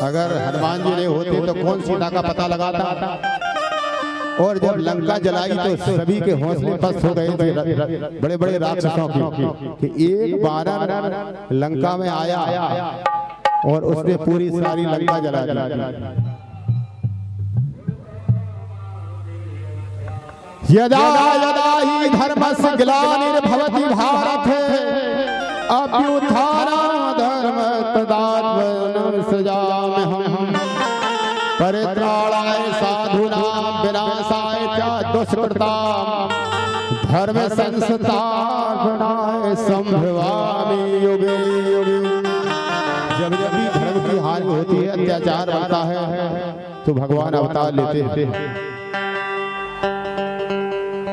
अगर हनुमान जी नहीं होते तो कौन सीता का पता लगाता। और जब लंका जलाई तो सभी के हौसले पस्त हो गए थे बड़े बड़े राक्षसों की कि एक बानर लंका में आया और उसने पूरी सारी लंका जला दी। यदा यदा ही धर्मस्य ग्लानिर्भवति भारत अभ्युत्थानाय धर्मस्तदात्मनं सृजाम्यहम् परित्राणाय साधूनां विनाशाय च दुष्कृतां धर्म संस्थापनाय संभवामि युगे युगे। जब जब भी धर्म की हानि होती है, अत्याचार बढ़ता है, तो भगवान अवतार लेते हैं।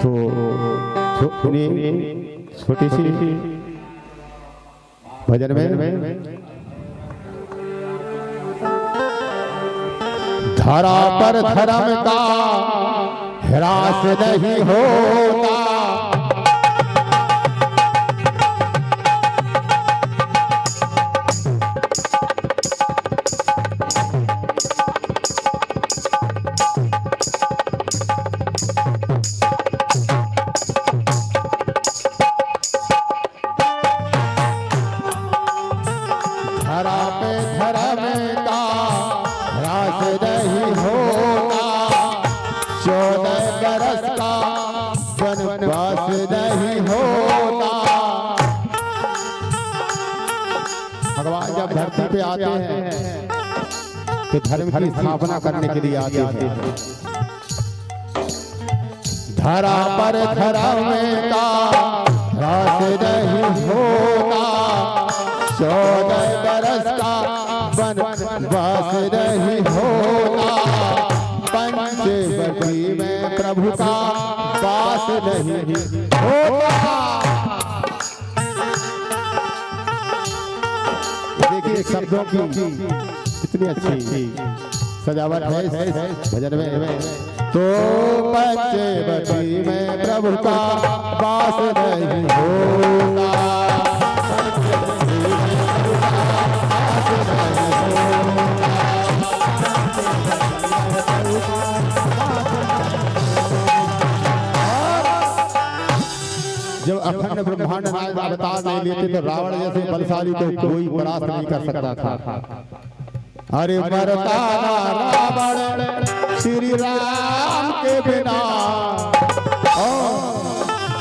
तो छोटी सी भजन में धरा पर धर्म का ह्रास नहीं होता, धरा पे धर्म का ह्रास नहीं होता, 14 बरस का वनवास नहीं होता। भगवान जब धरती पे आते हैं तो धर्म की स्थापना करने के लिए आते हैं। धरा पर धर्म का ह्रास नहीं होता, 14 बरस का वनवास नहीं होता, पंचवटी में प्रभु का वास नहीं होता। देखिए शब्दों की कितनी अच्छी सजावट है भजन में। तो पंचवटी में प्रभु का वास नहीं होता, जब अखंड ब्रह्मांड नायक अवतार नहीं लेते तो रावण जैसे बलशाली को कोई परास्त नहीं कर सकता था। अरे मरता ना रावण श्री राम के बिना,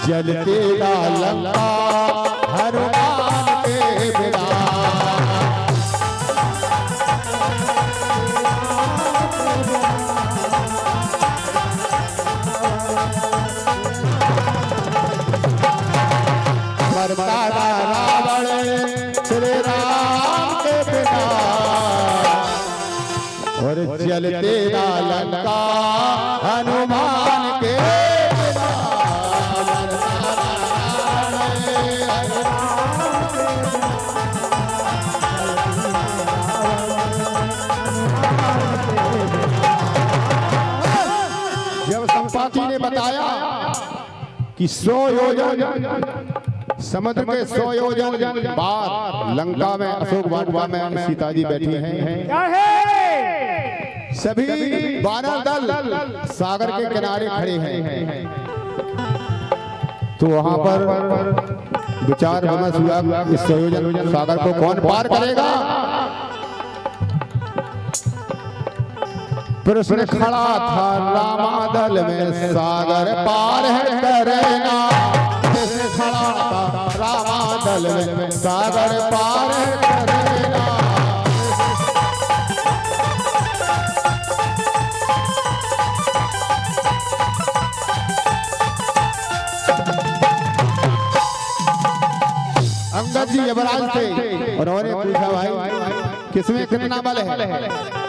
जलते ना लंका हनुमान के बिना। मरता ना रावण श्री राम के बिना, और जलते ना लंका हनुमान के बिना। जब संपाति ने बताया कि 100 योजन समुद्र के 100 योजन बाद लंका में अशोक वाटिका में सीता जी बैठी हैं, सभी वानर दल सागर के किनारे खड़े हैं। तो वहां पर विचार विमर्श हुआ इस 100 योजन सागर को कौन पार करेगा। प्रश्न खड़ा था रामादल में सागर पार है करेगा। खड़ा था रामादल में सागर पार है करेगा। अंगद जी यमराज थे, उन्होंने पूछा भाई किसमें कितना बल है,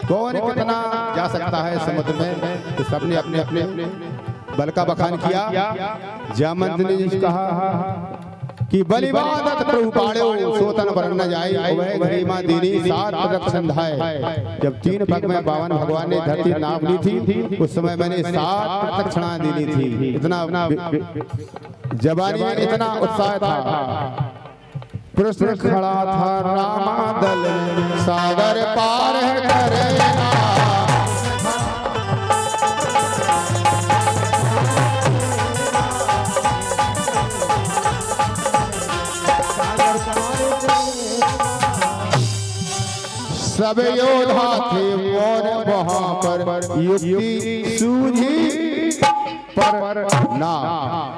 कौन कितना जा सकता है समुद्र में। तो सबने अपने अपने बल का बखान किया। जामवंत ने कहा कि बलिबादत प्रभु पाड़ो सोतन पर न जाए, वह गरिमा दीनी 7 पदक संधाए। जब 3 पग में 52 भगवान ने धरती नाप ली थी, उस समय मैंने 7 प्रदक्षिणा दी थी। इतना जवानी में इतना उत्साह था। प्रश्न खड़ा था रामादल में सागर पार है सब योद्धा थे और वहां पर युक्ति सूझी पर ना,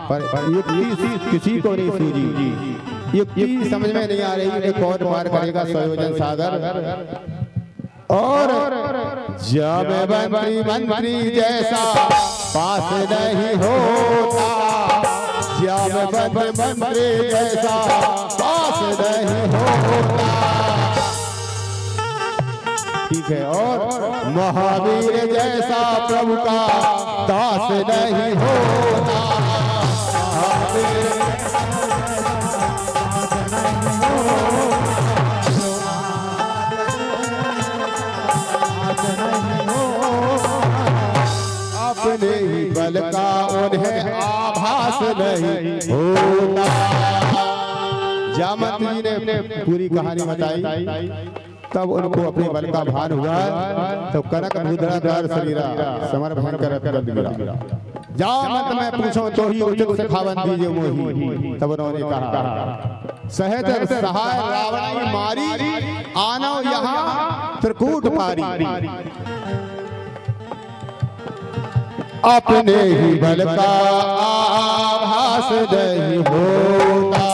पर युक्ति किसी को नहीं सूझी। युक्ति समझ में नहीं आ रही कि कौन पार करेगा संयोजन सागर। और जब मंत्री जैसा पास नहीं होता, जब मंत्री जैसा पास नहीं होता, ठीक है, और महावीर जैसा प्रभु का दास नहीं होता। अपने ही बल का उन्हें आभास नहीं होता। जामत जी ने पूरी कहानी बताई, तब उनको अपने बल का भान हुआ। तो कनक मुद्राधार शरीरा समर भयंकर गिरा। जामत मैं पूछूं तो ही उचित सिखावन दीजिए मोही। तब उन्होंने कहा सहज सहाय रावण मारी, आनो यहाँ त्रिकूट पारी। अपने ही बल का आभास नहीं होता,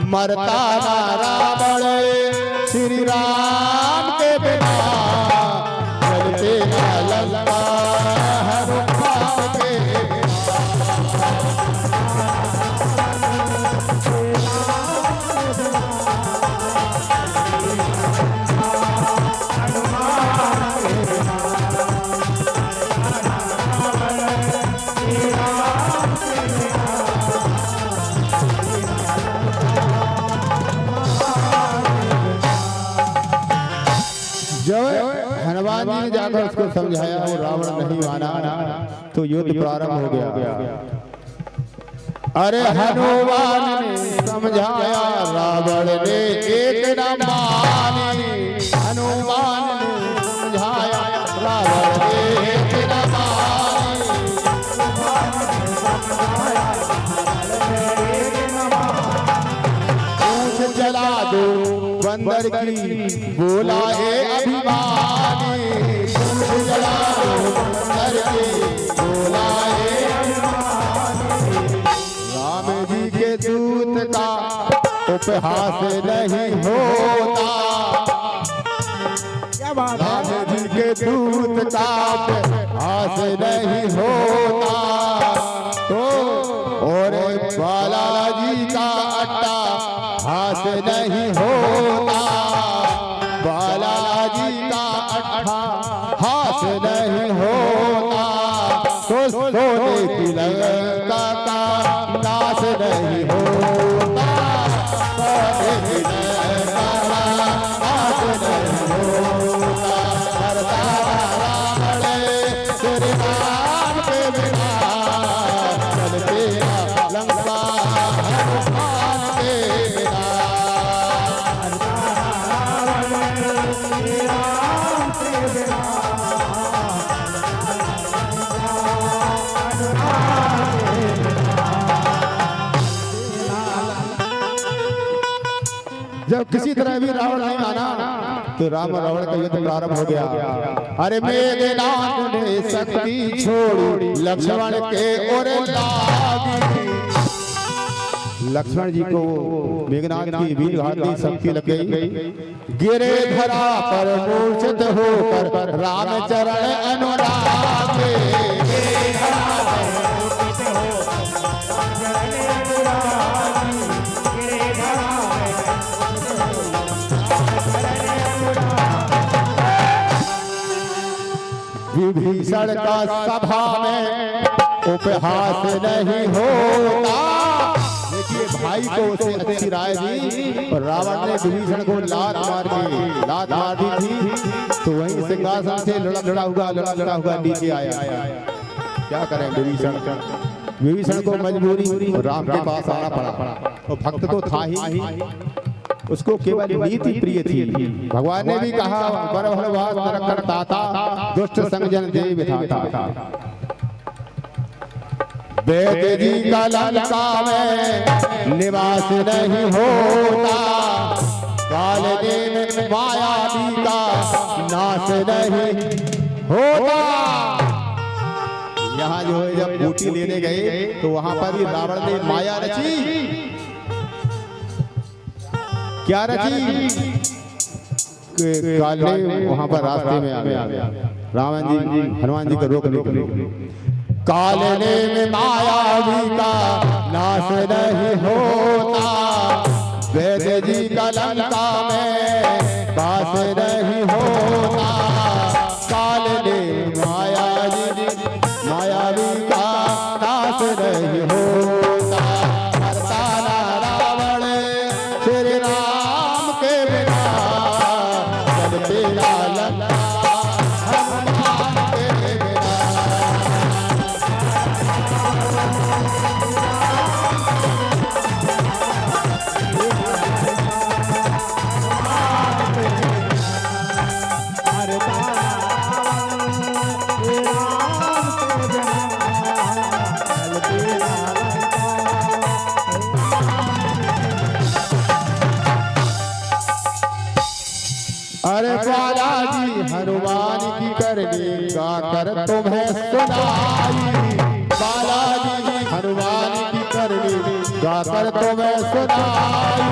मरता ना रावण श्री राम के बिना, चलते ना लंका हनुमान के हनुमान जी ने जाकर उसको समझाया, वो रावण नहीं माना, तो युद्ध प्रारंभ हो गया। अरे हनुमान ने समझाया, रावण ने एक न मानी। हनुमान ने समझाया, रावण ने एक न मानी। पूछ जला दो बंदर की, बोला है अभिमानी। जला दो बंदर की, बोला है अभिमानी। राम जी के दूत का उपहास नहीं होता, राम जी के दूत का उपहास नहीं होता। तो और बालाजी का अट्टा हास नहीं होता, बालाजी का अट्ठा हास नहीं होता। तो सोने की लंका का नाश नहीं होता, सोने की लंका का नाश नहीं होता। मरता रावण श्री राम के बिना, चलते लंका हनुमान के बिना। जब किसी तरह भी रावण नहीं माना, तो राम रावण का युद्ध प्रारंभ हो गया। अरे मेघनाथ ने शक्ति छोड़ी, लक्ष्मण के ओर लागी। लक्ष्मण जी को मेघनाथ की वीर घाती शक्ति लग गई। गिरे धरा पर मूर्छित होकर, राम चरण अनुरागे। विभीषण का सभा में उपहास नहीं होता। देखिए भाई को उसे अच्छी राय दी, और रावण ने विभीषण को लात मार दी थी। तो वहीं सिंहासन से लड़ा हुआ नीचे आया। क्या करें विभीषण को मजबूरी राम के पास आना पड़ा। और भक्त तो था ही, उसको केवल नीति प्रिय थी। भगवान ने भी कहा, बरभरवास नरक ताता, दुष्ट संजन देव विधाता। बेटे जी का लंका में निवास नहीं होता, काल देव मायावी का नाश नहीं होता। यहाँ जो है जब बूटी लेने गए तो वहां पर भी रावण ने माया रची। क्या रची? काल ने वहां पर रास्ते में आ गया रावण जी हनुमान जी को रोकने के लिए। काल ने मायावी का नाश नहीं होता, वैद्य जी का लंका में वास नहीं होता। काल ने मायावी का नाश नहीं होता, मरता ना रावण श्री राम के बिना, चलते ना लंका हनुमान के बिना। अरे बालाजी हनुमान की करनी गाकर तुम्हें सुनाई, बालाजी हनुमान की करनी गाकर तुम्हें सुनाई।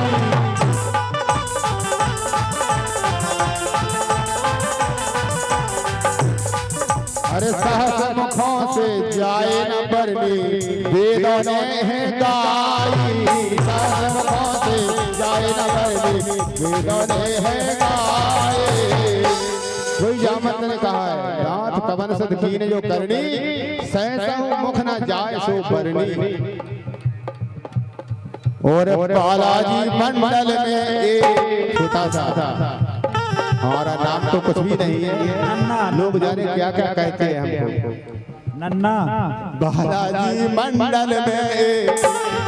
अरे सहस मुखों से जाए न बरनी वेदों ने है गाई, सहस मुखों से जाए न बरनी वेदों ने है गाई। कोई जामत ने कहा है रात कवन सद कीन जो करनी, सहसा मुख न जाए सो बरनी। और बालाजी मंडल में एक छोटा सा, हमारा नाम तो कुछ भी नहीं है, लोग जाने क्या क्या कहते हैं हमको नन्ना। बालाजी मंडल में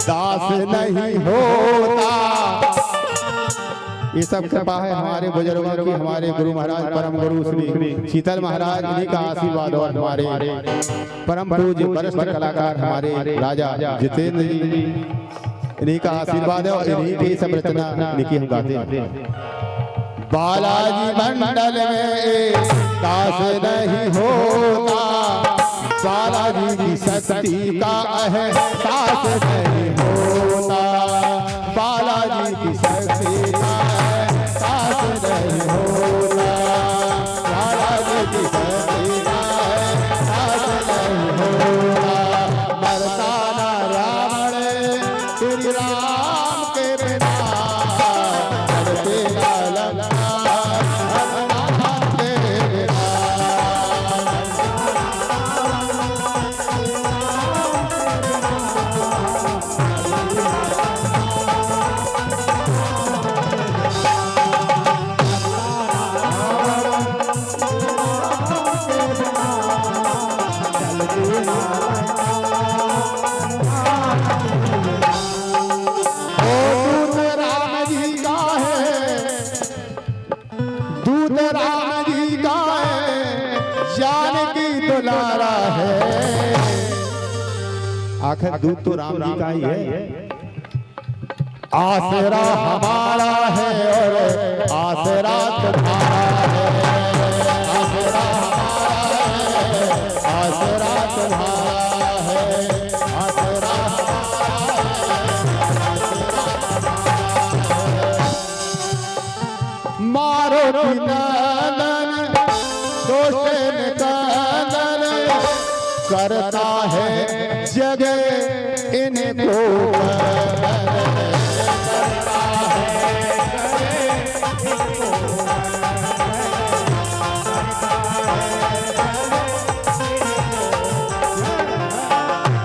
दास नहीं होता। ये सब कृपा है हमारे बुजुर्गों की, हमारे गुरु महाराज परम गुरु श्री शीतल महाराज, इन्हीं का आशीर्वाद और हमारे परम पूज्य वरिष्ठ कलाकार हमारे राजा जितेंद्र जी, इन्हीं का आशीर्वाद है और इन्हीं की सब रचना इनकी हम गाते हैं। बालाजी मंडल में दास नहीं होता, बालाजी की शक्ति का एहसास नहीं होता, बालाजी की शक्ति का एहसास नहीं होता, बालाजी की शक्ति का एहसास नहीं होता। मरता ना रावण श्री राम के बिना, चलते ना लंका हनुमान के बिना। दूत राम जी का है, जानकी दुलारा है। आखिर दूत तो राम जी का ही है, आसरा हमारा है और आसरा तुम्हारा है, आसरा हमारा है, आसरा तुम्हारा है, आसरा मारो नंदन दोषन कंदन, करता है जग इनको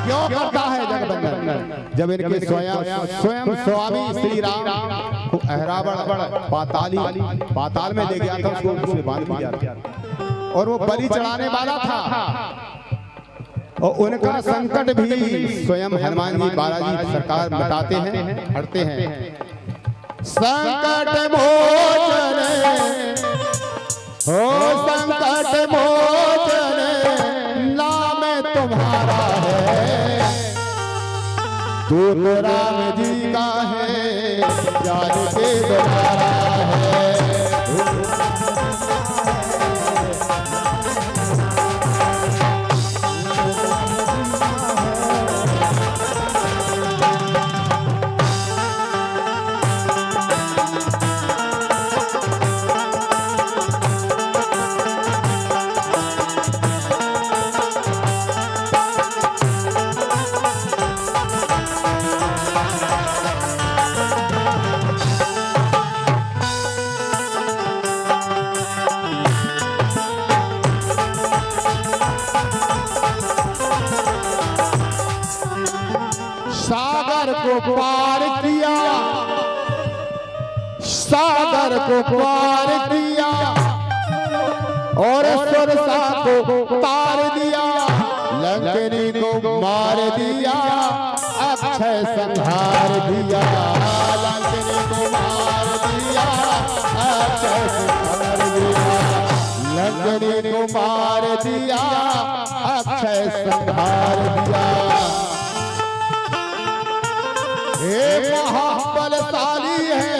क्यों करता है जगबंधन। जब इनके स्वयं स्वामी श्री राम को रावण पाताल में ले गया था, उसको बांध दिया और वो बलि चढ़ाने वाला था, और उनका संकट भी स्वयं हनुमान जी बालाजी सरकार मिटाते हैं, हटते हैं। संकट मोचन हो, संकट मोचन नाम तुम्हारा है, दूत राम जी का है, जान के द्वारा है, को पार किया, सागर को पार किया और सुरसा को तार दिया, लंकनी को मार दिया, अक्षय संहार दिया, लंकनी को मार दिया, अक्षय संहार दिया, लंकनी को मार दिया, अक्षय संहार दिया। हे महाबलशाली है